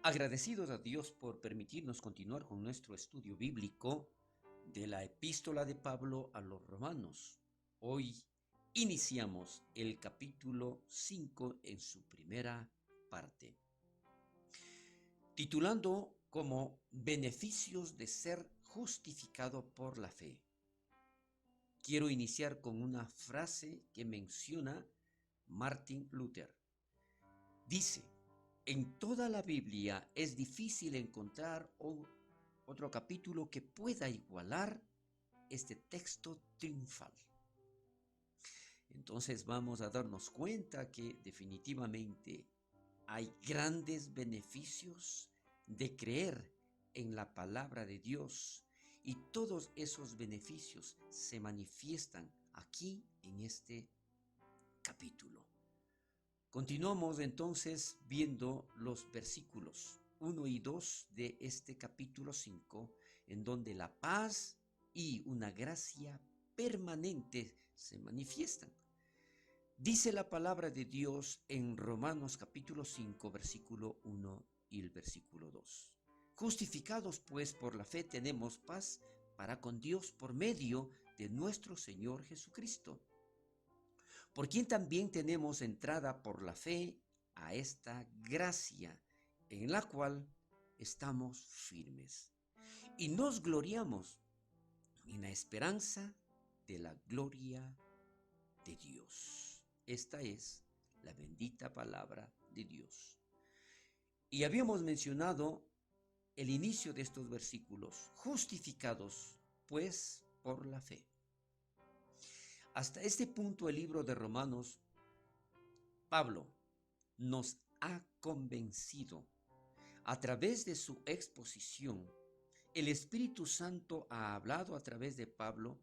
Agradecidos a Dios por permitirnos continuar con nuestro estudio bíblico de la epístola de Pablo a los romanos. Hoy iniciamos el capítulo 5 en su primera parte, titulando como Beneficios de ser justificado por la fe. Quiero iniciar con una frase que menciona Martin Luther. Dice: en toda la Biblia es difícil encontrar otro capítulo que pueda igualar este texto triunfal. Entonces vamos a darnos cuenta que definitivamente hay grandes beneficios de creer en la palabra de Dios, y todos esos beneficios se manifiestan aquí en este capítulo. Continuamos entonces viendo los versículos 1 y 2 de este capítulo 5, en donde la paz y una gracia permanente se manifiestan. Dice la palabra de Dios en Romanos capítulo 5, versículo 1 y el versículo 2. Justificados pues por la fe tenemos paz para con Dios por medio de nuestro Señor Jesucristo, por quien también tenemos entrada por la fe a esta gracia en la cual estamos firmes y nos gloriamos en la esperanza de la gloria de Dios. Esta es la bendita palabra de Dios. Y habíamos mencionado el inicio de estos versículos: justificados pues por la fe. Hasta este punto el libro de Romanos, Pablo nos ha convencido a través de su exposición. El Espíritu Santo ha hablado a través de Pablo,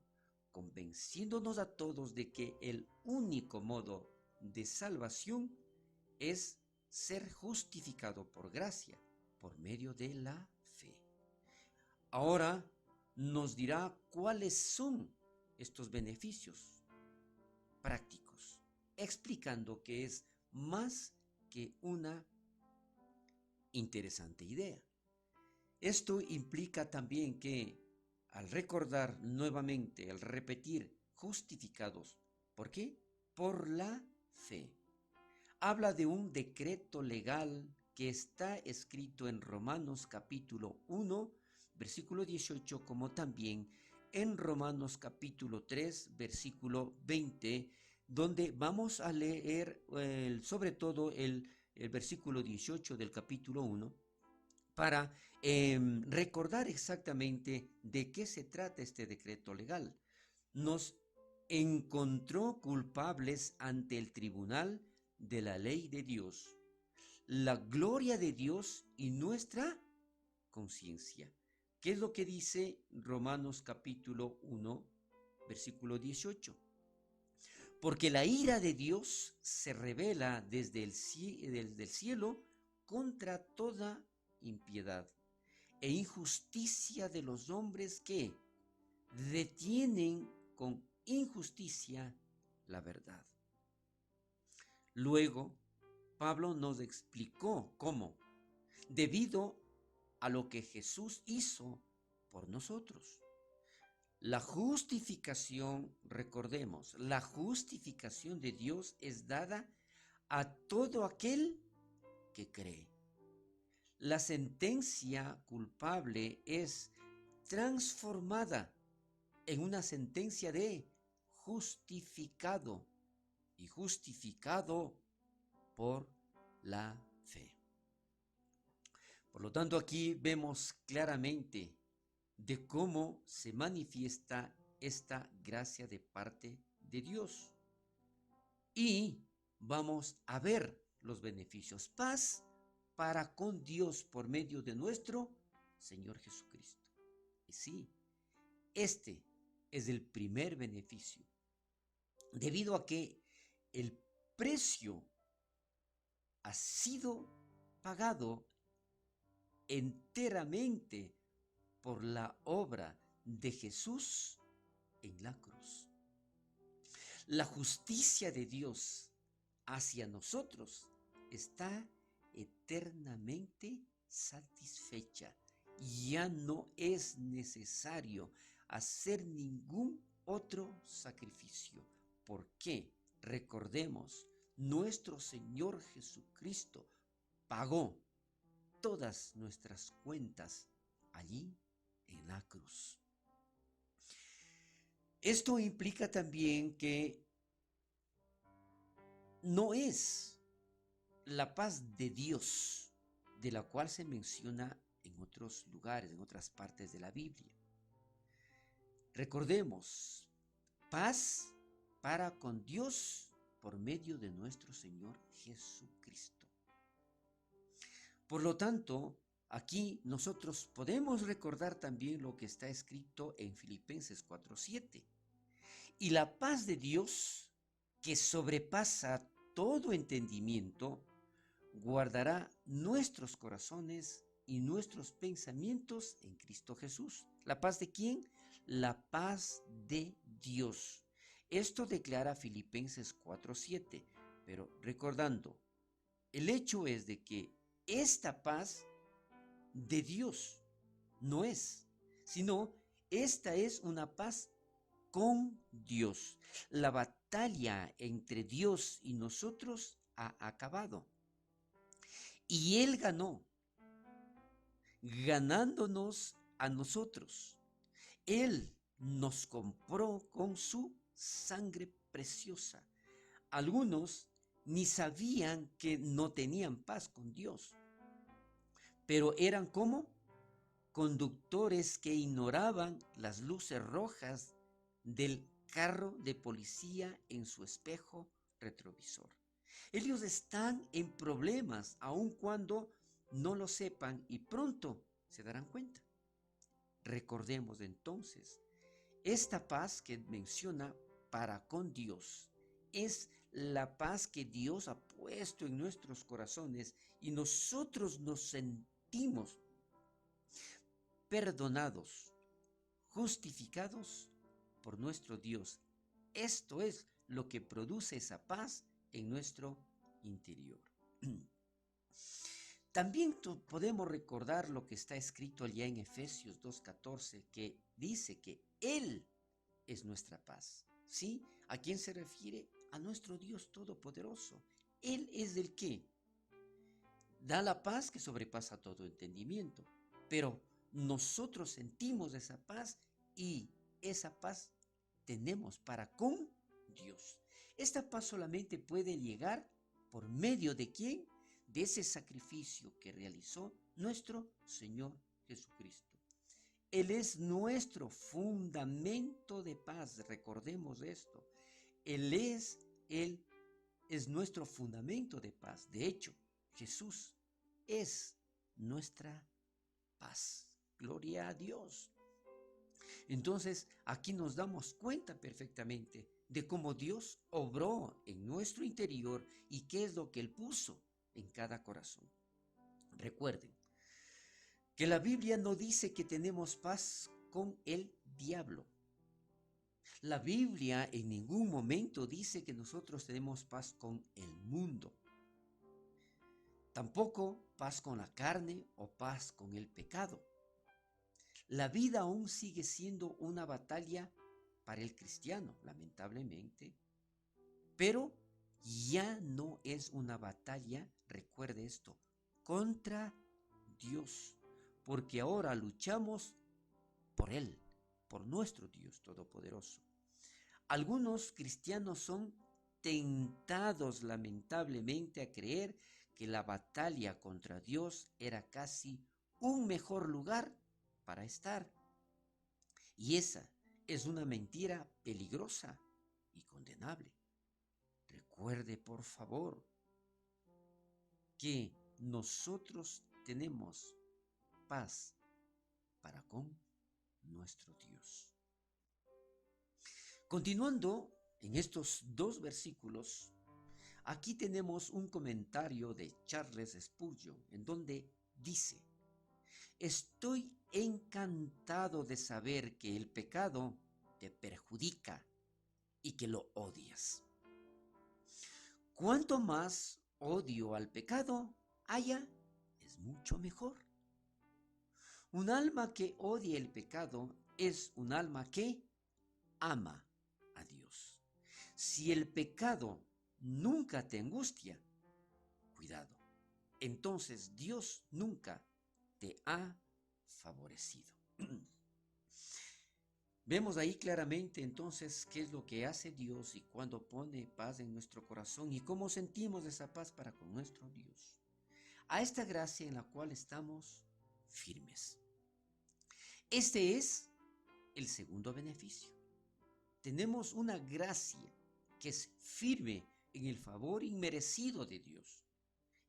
convenciéndonos a todos de que el único modo de salvación es ser justificado por gracia, por medio de la fe. Ahora nos dirá cuáles son estos beneficios prácticos, explicando que es más que una interesante idea. Esto implica también que al recordar nuevamente, al repetir justificados, ¿por qué? Por la fe. Habla de un decreto legal que está escrito en Romanos capítulo 1, versículo 18, como también en Romanos capítulo 3, versículo 20, donde vamos a leer sobre todo el versículo 18 del capítulo 1, para recordar exactamente de qué se trata este decreto legal. Nos encontró culpables ante el tribunal de la ley de Dios, la gloria de Dios y nuestra conciencia. ¿Qué es lo que dice Romanos capítulo 1, versículo 18? Porque la ira de Dios se revela desde el cielo contra toda impiedad e injusticia de los hombres que detienen con injusticia la verdad. Luego, Pablo nos explicó cómo, debido a lo que Jesús hizo por nosotros, la justificación, recordemos, la justificación de Dios es dada a todo aquel que cree. La sentencia culpable es transformada en una sentencia de justificado, y justificado por la fe. Por lo tanto, aquí vemos claramente de cómo se manifiesta esta gracia de parte de Dios. Y vamos a ver los beneficios. Paz para con Dios por medio de nuestro Señor Jesucristo. Y sí, este es el primer beneficio, debido a que el precio ha sido pagado enteramente por la obra de Jesús en la cruz. La justicia de Dios hacia nosotros está eternamente satisfecha. Ya no es necesario hacer ningún otro sacrificio. ¿Por qué? Recordemos, nuestro Señor Jesucristo pagó todas nuestras cuentas allí en la cruz. Esto implica también que no es la paz de Dios de la cual se menciona en otros lugares, en otras partes de la Biblia. Recordemos, paz para con Dios por medio de nuestro Señor Jesucristo. Por lo tanto, aquí nosotros podemos recordar también lo que está escrito en Filipenses 4:7. Y la paz de Dios, que sobrepasa todo entendimiento, guardará nuestros corazones y nuestros pensamientos en Cristo Jesús. ¿La paz de quién? La paz de Dios. Esto declara Filipenses 4:7. Pero recordando, el hecho es de que esta paz de Dios no es, sino esta es una paz con Dios. La batalla entre Dios y nosotros ha acabado. Y Él ganó, ganándonos a nosotros. Él nos compró con su sangre preciosa. Algunos ni sabían que no tenían paz con Dios, pero eran como conductores que ignoraban las luces rojas del carro de policía en su espejo retrovisor. Ellos están en problemas aun cuando no lo sepan y pronto se darán cuenta. Recordemos entonces, esta paz que menciona para con Dios es la paz que Dios ha puesto en nuestros corazones y nosotros nos sentimos perdonados, justificados por nuestro Dios. Esto es lo que produce esa paz en nuestro interior. También podemos recordar lo que está escrito allá en Efesios 2:14, que dice que Él es nuestra paz. ¿Sí? ¿A quién se refiere? A nuestro Dios Todopoderoso. Él es el que da la paz que sobrepasa todo entendimiento. Pero nosotros sentimos esa paz y esa paz tenemos para con Dios. Esta paz solamente puede llegar por medio de ¿quién? De ese sacrificio que realizó nuestro Señor Jesucristo. Él es nuestro fundamento de paz. Recordemos esto. Él es nuestro fundamento de paz. De hecho, Jesús es nuestra paz. Gloria a Dios. Entonces, aquí nos damos cuenta perfectamente de cómo Dios obró en nuestro interior y qué es lo que Él puso en cada corazón. Recuerden que la Biblia no dice que tenemos paz con el diablo. La Biblia en ningún momento dice que nosotros tenemos paz con el mundo. Tampoco paz con la carne o paz con el pecado. La vida aún sigue siendo una batalla para el cristiano, lamentablemente. Pero ya no es una batalla, recuerde esto, contra Dios. Porque ahora luchamos por Él, por nuestro Dios Todopoderoso. Algunos cristianos son tentados lamentablemente a creer que la batalla contra Dios era casi un mejor lugar para estar. Y esa es una mentira peligrosa y condenable. Recuerde, por favor, que nosotros tenemos paz para con nuestro Dios. Continuando en estos dos versículos, aquí tenemos un comentario de Charles Spurgeon en donde dice: estoy encantado de saber que el pecado te perjudica y que lo odias. Cuanto más odio al pecado haya, es es mucho mejor. Un alma que odia el pecado es un alma que ama a Dios. Si el pecado nunca te angustia, cuidado, entonces Dios nunca te ha favorecido. Vemos ahí claramente entonces qué es lo que hace Dios y cuando pone paz en nuestro corazón y cómo sentimos esa paz para con nuestro Dios. A esta gracia en la cual estamos firmes. Este es el segundo beneficio. Tenemos una gracia que es firme en el favor inmerecido de Dios.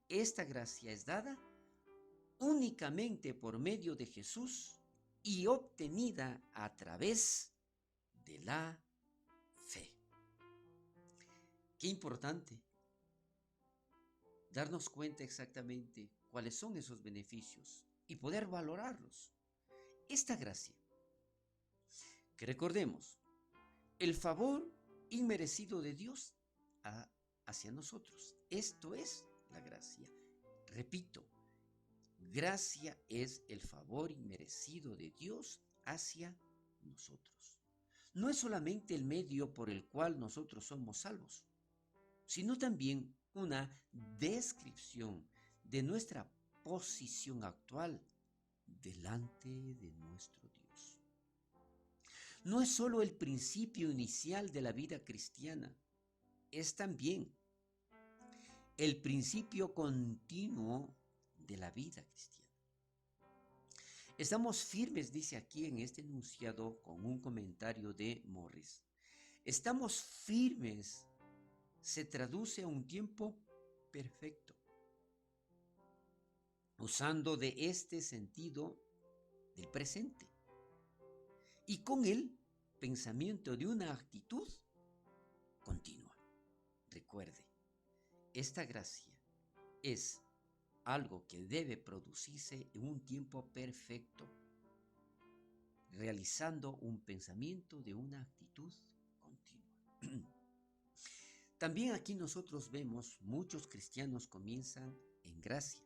Esta gracia es dada únicamente por medio de Jesús y obtenida a través de la fe. Qué importante darnos cuenta exactamente cuáles son esos beneficios y poder valorarlos. Esta gracia, que recordemos, el favor inmerecido de Dios hacia nosotros. Esto es la gracia. Repito, gracia es el favor inmerecido de Dios hacia nosotros. No es solamente el medio por el cual nosotros somos salvos, sino también una descripción de nuestra posición actual delante de nuestro Dios. No es solo el principio inicial de la vida cristiana, es también el principio continuo de la vida cristiana. Estamos firmes, dice aquí en este enunciado con un comentario de Morris. Estamos firmes se traduce a un tiempo perfecto, usando de este sentido del presente y con el pensamiento de una actitud continua. Recuerde, esta gracia es algo que debe producirse en un tiempo perfecto, realizando un pensamiento de una actitud continua. También aquí nosotros vemos muchos cristianos comienzan en gracia,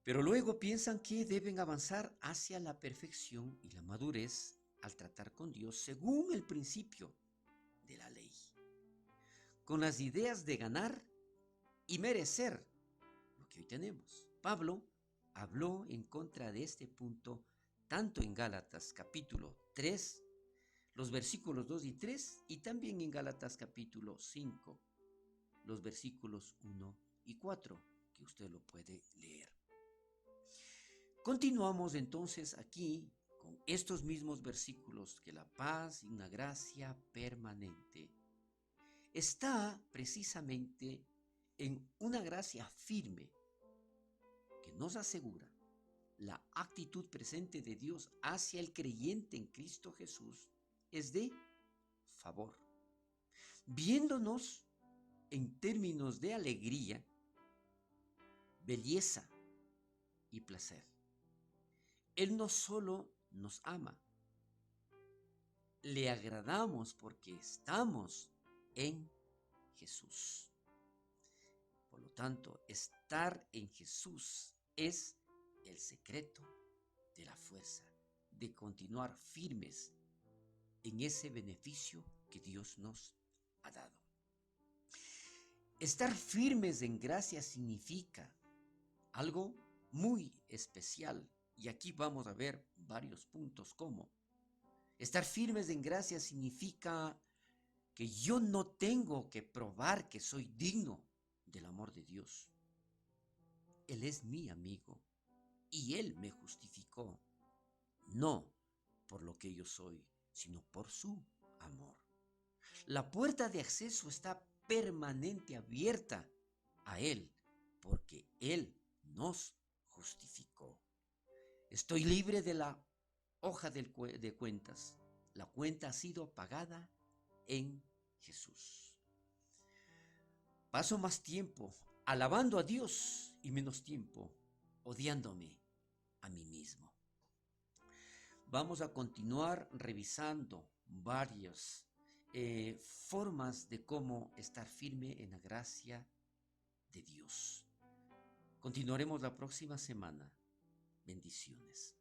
pero luego piensan que deben avanzar hacia la perfección y la madurez al tratar con Dios según el principio de la ley, con las ideas de ganar y merecer lo que hoy tenemos. Pablo habló en contra de este punto tanto en Gálatas capítulo 3, los versículos 2 y 3, y también en Gálatas capítulo 5, los versículos 1 y 4, que usted lo puede leer. Continuamos entonces aquí con estos mismos versículos, que la paz y una gracia permanente está precisamente en una gracia firme que nos asegura la actitud presente de Dios hacia el creyente en Cristo Jesús es de favor, viéndonos en términos de alegría, belleza y placer. Él no solo nos ama, le agradamos porque estamos en Jesús. Por lo tanto, estar en Jesús es el secreto de la fuerza, de continuar firmes en ese beneficio que Dios nos ha dado. Estar firmes en gracia significa algo muy especial, y aquí vamos a ver varios puntos como estar firmes en gracia significa que yo no tengo que probar que soy digno del amor de Dios. Él es mi amigo y Él me justificó, no por lo que yo soy, sino por su amor. La puerta de acceso está permanente abierta a Él, porque Él nos justificó. Estoy libre de la hoja de cuentas. La cuenta ha sido pagada en Jesús. Paso más tiempo alabando a Dios y menos tiempo odiándome a mí mismo. Vamos a continuar revisando varias formas de cómo estar firme en la gracia de Dios. Continuaremos la próxima semana. Bendiciones.